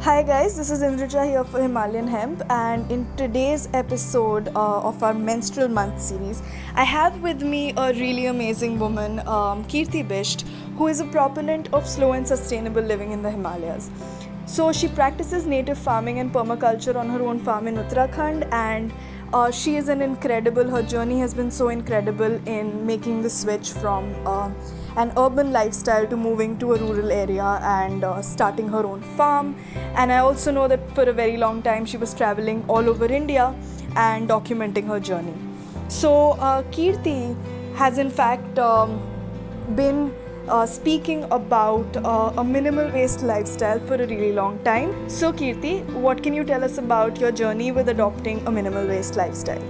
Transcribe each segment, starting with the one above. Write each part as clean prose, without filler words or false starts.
Hi guys, this is Indrija here for Himalayan Hemp, and in today's episode of our menstrual month series, I have with me a really amazing woman, Kirti Bisht, who is a proponent of slow and sustainable living in the Himalayas. So she practices native farming and permaculture on her own farm in Uttarakhand, and she is an incredible. Her journey has been so incredible in making the switch from an urban lifestyle to moving to a rural area and starting her own farm. And I also know that for a very long time she was traveling all over India and documenting her journey. So Kirti has in fact been speaking about a minimal waste lifestyle for a really long time. So Kirti, what can you tell us about your journey with adopting a minimal waste lifestyle?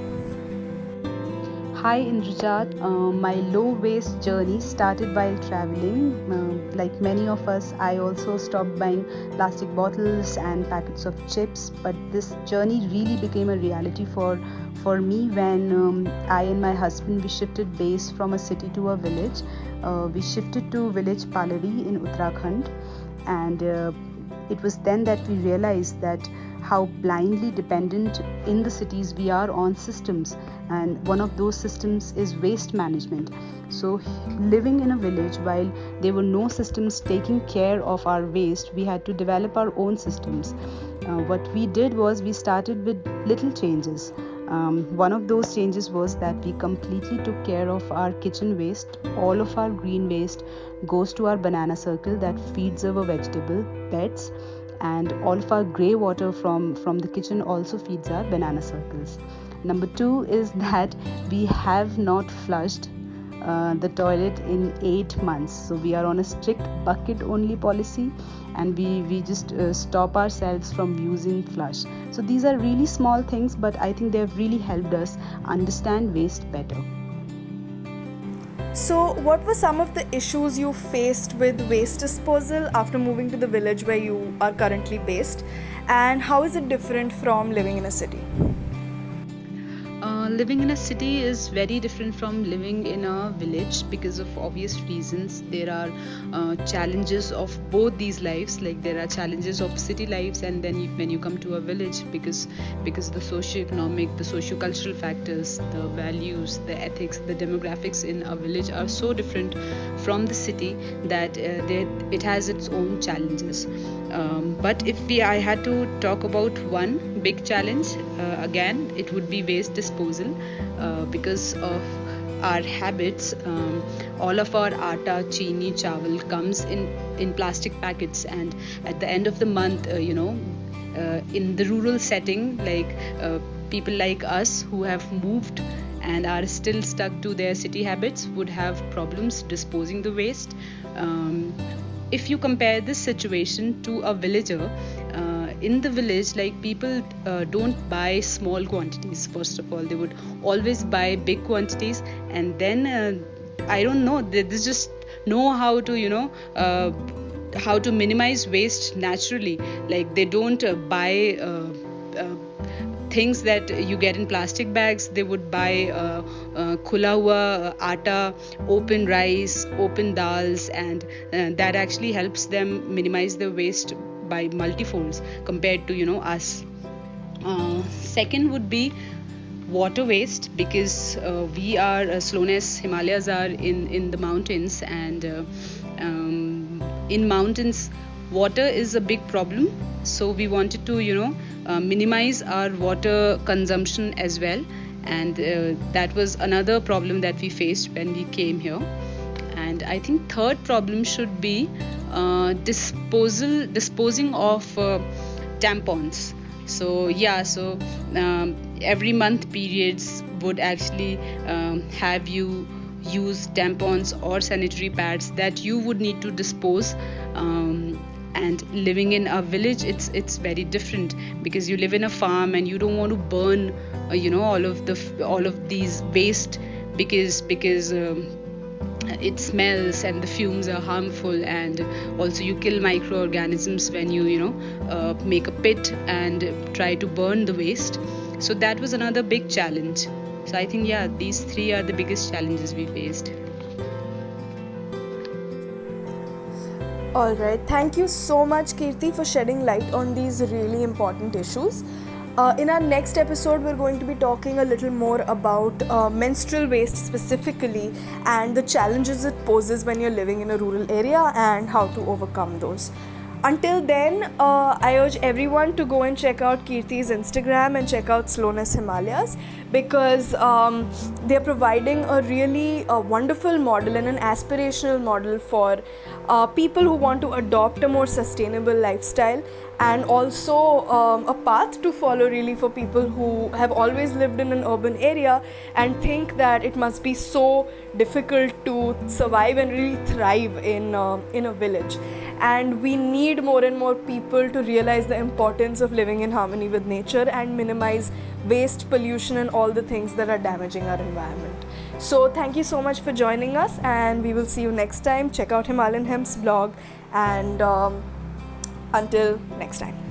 Hi Indrujat, my low waste journey started while traveling. Like many of us, I also stopped buying plastic bottles and packets of chips. But this journey really became a reality for me when I and my husband we shifted base from a city to a village. We shifted to village Palari in Uttarakhand, and it was then that we realized that how blindly dependent in the cities we are on systems, and one of those systems is waste management. So living in a village, while there were no systems taking care of our waste, we had to develop our own systems. What we did was we started with little changes. One of those changes was that we completely took care of our kitchen waste. All of our green waste goes to our banana circle that feeds our vegetable beds, and all of our grey water from the kitchen also feeds our banana circles. Number two is that we have not flushed the toilet in 8 months. So we are on a strict bucket only policy, and we just stop ourselves from using flush. So these are really small things, but I think they have really helped us understand waste better. So, what were some of the issues you faced with waste disposal after moving to the village where you are currently based, and how is it different from living in a city? Living in a city is very different from living in a village because of obvious reasons. There are challenges of both these lives. Like there are challenges of city lives, and then when you come to a village, because the socio-economic, the socio-cultural factors, the values, the ethics, the demographics in a village are so different from the city that it has its own challenges. But if I had to talk about one big challenge, again it would be waste disposal. Because of our habits, all of our atta, chini, chawal comes in plastic packets, and at the end of the month, in the rural setting, like people like us who have moved and are still stuck to their city habits would have problems disposing the waste. If you compare this situation to a villager, in the village, like people don't buy small quantities. First of all, they would always buy big quantities, and then I don't know, they just know how to minimize waste naturally. Like they don't buy things that you get in plastic bags. They would buy khula hua atta, open rice, open dals, and that actually helps them minimize the waste by multifolds compared to us. Second would be water waste, because we are slowness Himalayas are in the mountains, and in mountains water is a big problem. So we wanted to minimize our water consumption as well, and that was another problem that we faced when we came here. And I think third problem should be disposing of tampons. So every month periods would actually have you use tampons or sanitary pads that you would need to dispose. And living in a village, it's very different, because you live in a farm and you don't want to burn all of these waste, because it smells and the fumes are harmful, and also you kill microorganisms when you make a pit and try to burn the waste. So that was another big challenge. So I think these three are the biggest challenges we faced. All right. Thank you so much, Kirti, for shedding light on these really important issues. In our next episode, we're going to be talking a little more about menstrual waste specifically and the challenges it poses when you're living in a rural area and how to overcome those. Until then, I urge everyone to go and check out Kirti's Instagram and check out Slowness Himalayas, because they're providing a really wonderful model and an aspirational model for people who want to adopt a more sustainable lifestyle, and also a path to follow really for people who have always lived in an urban area and think that it must be so difficult to survive and really thrive in a village. And we need more and more people to realize the importance of living in harmony with nature and minimize waste, pollution, and all the things that are damaging our environment. So thank you so much for joining us, and we will see you next time. Check out Himalayan Hemp's blog, and until next time.